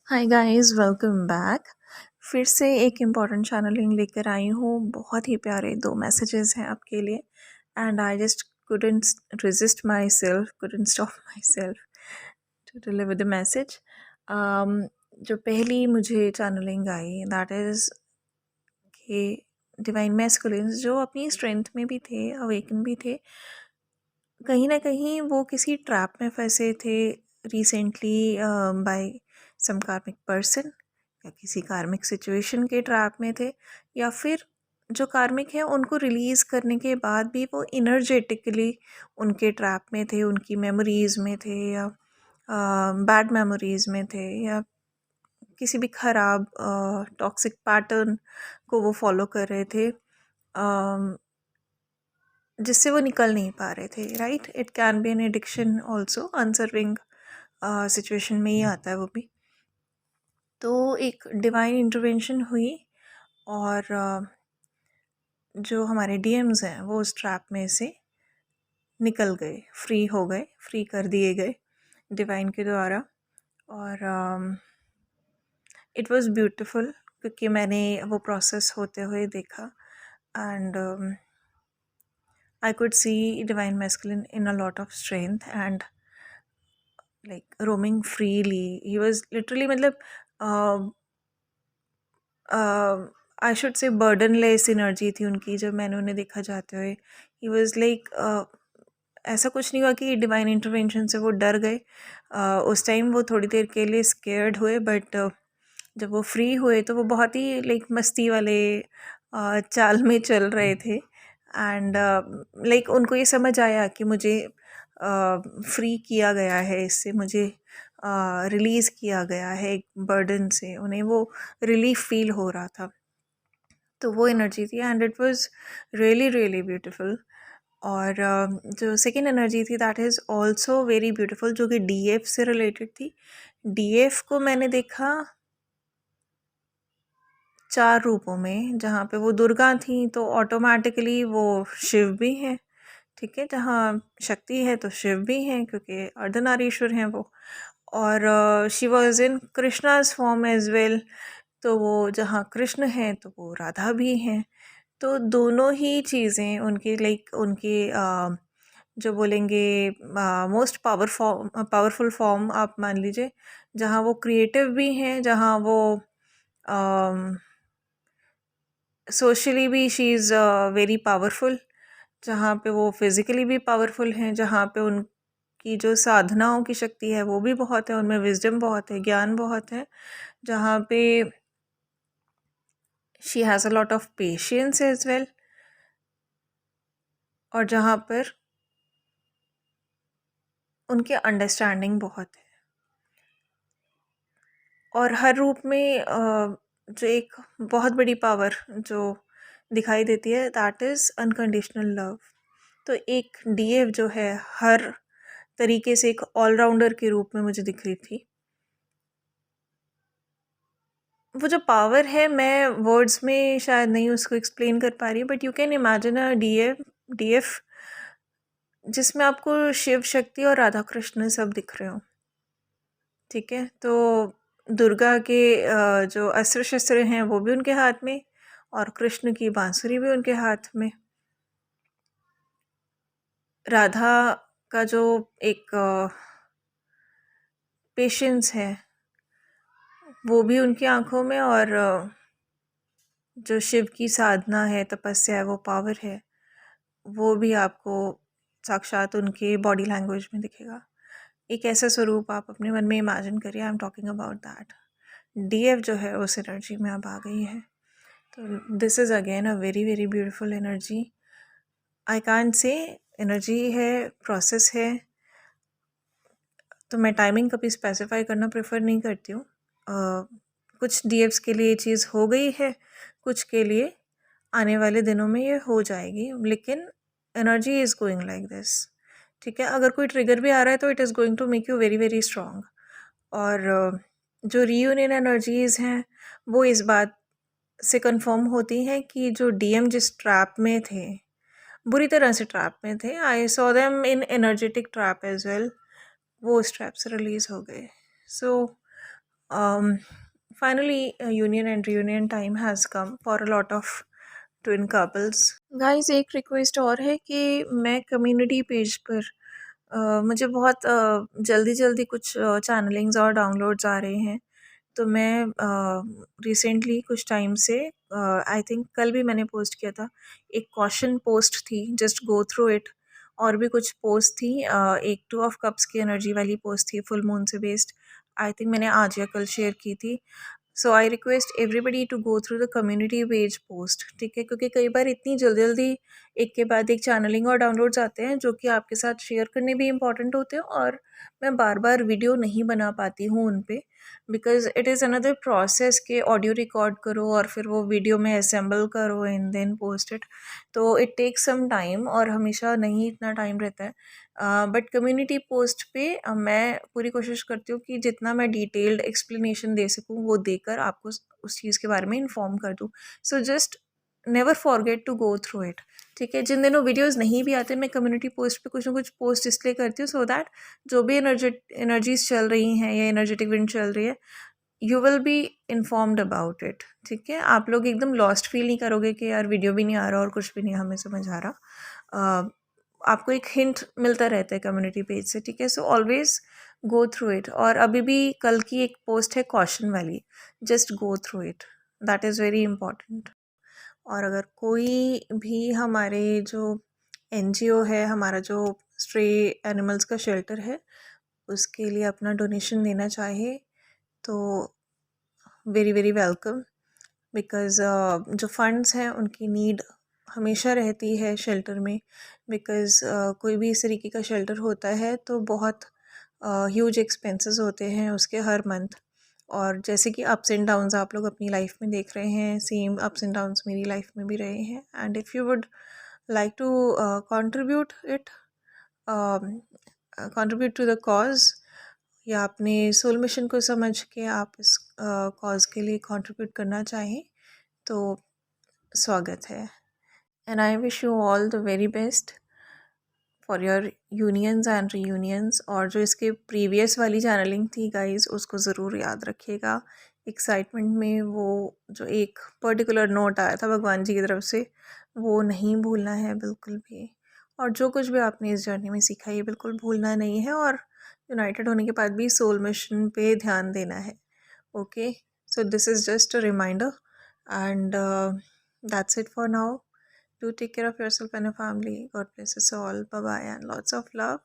Hi guys, welcome back. फिर से एक इम्पॉर्टेंट चैनलिंग लेकर आई हूँ। बहुत ही प्यारे दो मैसेजेस हैं आपके लिए and I just couldn't resist myself, couldn't stop myself to deliver the message. जो पहली मुझे चैनलिंग आई दैट इज़ कि डिवाइन मैस्कुलिन्स जो अपनी स्ट्रेंथ में भी थे, अवेकन भी थे, कहीं ना कहीं वो किसी ट्रैप में फंसे थे रिसेंटली बाय सम कार्मिक पर्सन, या किसी कार्मिक सिचुएशन के ट्रैप में थे, या फिर जो कार्मिक है उनको रिलीज़ करने के बाद भी वो इनर्जेटिकली उनके ट्रैप में थे, उनकी मेमोरीज़ में थे, या बैड मेमोरीज़ में थे, या किसी भी ख़राब टॉक्सिक पैटर्न को वो फॉलो कर रहे थे, जिससे वो निकल नहीं पा रहे थे। Right, it can be an addiction also, unserving situation में ही आता है वो भी। तो एक डिवाइन इंटरवेंशन हुई और जो हमारे डीएम्स हैं वो उस ट्रैप में से निकल गए, फ्री हो गए, फ्री कर दिए गए डिवाइन के द्वारा। और इट वाज ब्यूटीफुल क्योंकि मैंने वो प्रोसेस होते हुए देखा and I could see divine masculine in a lot of strength and like roaming freely. He was literally मतलब आई शुड से बर्डनलेस एनर्जी थी उनकी जब मैंने उन्हें देखा जाते हुए। ही वॉज लाइक ऐसा कुछ नहीं हुआ कि डिवाइन इंटरवेंशन से वो डर गए। उस टाइम वो थोड़ी देर के लिए स्केयर्ड हुए, बट जब वो फ्री हुए तो वो बहुत ही लाइक मस्ती वाले चाल में चल रहे थे। एंड लाइक उनको ये समझ आया कि मुझे फ्री किया गया है, इससे मुझे रिलीज़ किया गया है एक बर्डन से। उन्हें वो रिलीफ फील हो रहा था, तो वो एनर्जी थी and it was really really beautiful. और जो सेकेंड एनर्जी थी that is also very beautiful, जो कि डीएफ से रिलेटेड थी। डीएफ को मैंने देखा 4 रूपों में, जहाँ पे वो दुर्गा थी तो ऑटोमेटिकली वो शिव भी हैं, ठीक है। जहाँ शक्ति है तो शिव भी हैं क्योंकि अर्धनारीश्वर हैं वो। और she was in Krishna's form as well, तो वो जहाँ कृष्ण हैं तो वो राधा भी हैं। तो दोनों ही चीज़ें उनकी लाइक उनकी जो बोलेंगे मोस्ट पावरफुल फॉर्म आप मान लीजिए, जहाँ वो क्रिएटिव भी हैं, जहाँ वो सोशली भी शी इज़ वेरी पावरफुल, जहाँ पे वो फिज़िकली भी पावरफुल हैं, जहाँ पे उनकी जो साधनाओं की शक्ति है वो भी बहुत है, उनमें विजडम बहुत है, ज्ञान बहुत है, जहाँ पे she has a lot of patience as well, और जहाँ पर उनके अंडरस्टैंडिंग बहुत है। और हर रूप में जो एक बहुत बड़ी पावर जो दिखाई देती है दैट इज़ अनकंडीशनल लव। तो एक डीएफ जो है हर तरीके से एक ऑलराउंडर के रूप में मुझे दिख रही थी। वो जो पावर है मैं वर्ड्स में शायद नहीं उसको एक्सप्लेन कर पा रही, but you can imagine a DF जिसमें आपको शिव शक्ति और राधा कृष्ण सब दिख रहे हो, ठीक है। तो दुर्गा के जो अस्त्र शस्त्र हैं वो भी उनके हाथ में, और कृष्ण की बांसुरी भी उनके हाथ में। राधा का जो एक पेशेंस है वो भी उनकी आंखों में, और जो शिव की साधना है, तपस्या है, वो पावर है, वो भी आपको साक्षात उनके बॉडी लैंग्वेज में दिखेगा। एक ऐसा स्वरूप आप अपने मन में इमेजिन करिए। I am talking about that. DF जो है उस एनर्जी में अब आ गई है। तो this is again a very very beautiful energy. I can't say energy है, प्रोसेस है, तो मैं टाइमिंग कभी स्पेसिफाई करना प्रेफर नहीं करती हूँ। कुछ डीएफ्स के लिए ये चीज़ हो गई है, कुछ के लिए आने वाले दिनों में ये हो जाएगी, लेकिन energy is going like this, ठीक है। अगर कोई ट्रिगर भी आ रहा है तो it is going to make you very very strong. और जो रीयूनियन एनर्जीज़ हैं वो इस बात से कंफर्म होती हैं कि जो डीएम जिस ट्रैप में थे, बुरी तरह से ट्रैप में थे, I saw them in energetic trap as well, वो उस ट्रैप से रिलीज़ हो गए। So Um, Finally, a union and reunion time has come for a lot of twin couples. Guys, एक रिक्वेस्ट और है कि मैं कम्युनिटी पेज पर मुझे बहुत जल्दी जल्दी कुछ चैनलिंग्स और डाउनलोड्स आ रहे हैं। तो मैं रिसेंटली कुछ टाइम से आई थिंक कल भी मैंने पोस्ट किया था, एक कॉशन पोस्ट थी, जस्ट गो थ्रू इट। और भी कुछ पोस्ट थी, एक टू ऑफ कप्स की एनर्जी वाली पोस्ट थी फुल मून से बेस्ड। आई थिंक मैंने आज या कल शेयर की थी। So I request everybody to go through the community page post, ठीक है? क्योंकि कई बार इतनी जल्दी जल्दी एक के बाद एक चैनलिंग और डाउनलोड्स आते हैं जो कि आपके साथ शेयर करने भी इम्पॉर्टेंट होते हैं, और मैं बार बार वीडियो नहीं बना पाती हूँ उन पे, because it is another process के ऑडियो रिकॉर्ड करो और फिर वो वीडियो में असेंबल करो एंड देन पोस्ट इट। तो इट टेक्स सम टाइम और हमेशा नहीं इतना टाइम रहता है। बट कम्युनिटी पोस्ट पे मैं पूरी कोशिश करती हूँ कि जितना मैं डिटेल्ड एक्सप्लेनेशन दे सकूँ वो देकर आपको उस चीज़ के बारे में इन्फॉर्म कर दूँ। So just never forget to go through it, ठीक है? जिन दिनों वीडियोस नहीं भी आते, मैं कम्युनिटी पोस्ट पे कुछ ना कुछ पोस्ट इसलिए करती हूँ सो दैट जो भी एनर्जीज चल रही हैं या एनर्जेटिक विंड चल रही है, you will be informed about it, ठीक है? आप लोग एकदम लॉस्ट फील नहीं करोगे कि यार वीडियो भी नहीं आ रहा और कुछ भी नहीं हमें समझ आ रहा। आपको एक हिंट मिलता रहता है कम्युनिटी पेज से, ठीक है? So always go through it. और अभी भी कल की एक पोस्ट है कॉशन वाली, just go through it, that is very important. और अगर कोई भी हमारे जो एनजीओ है, हमारा जो स्ट्रे एनिमल्स का शेल्टर है, उसके लिए अपना डोनेशन देना चाहे तो वेरी वेरी वेलकम। बिकॉज़ जो फंड्स हैं उनकी नीड हमेशा रहती है शेल्टर में। बिकॉज़ कोई भी इस तरीके का शेल्टर होता है तो बहुत ह्यूज एक्सपेंसेस होते हैं उसके हर मंथ। और जैसे कि अप्स एंड डाउन्स आप लोग अपनी लाइफ में देख रहे हैं, सेम अप्स एंड डाउन्स मेरी लाइफ में भी रहे हैं। And if you would like to contribute it, contribute to the cause, या अपने सोल मिशन को समझ के आप इस कॉज के लिए कंट्रीब्यूट करना चाहें तो स्वागत है। And I wish you all the very best for your unions and reunions. और जो इसके प्रीवियस वाली चैनलिंग थी गाइस, उसको ज़रूर याद रखिएगा। एक्साइटमेंट में वो जो एक पर्टिकुलर नोट आया था भगवान जी की तरफ से, वो नहीं भूलना है बिल्कुल भी। और जो कुछ भी आपने इस जर्नी में सीखा, ये बिल्कुल भूलना नहीं है। और यूनाइटेड होने के बाद भी सोल मिशन पे ध्यान देना है। Okay, so this is just a reminder and that's it for now. Do take care of yourself and your family. God bless us all. Bye bye and lots of love.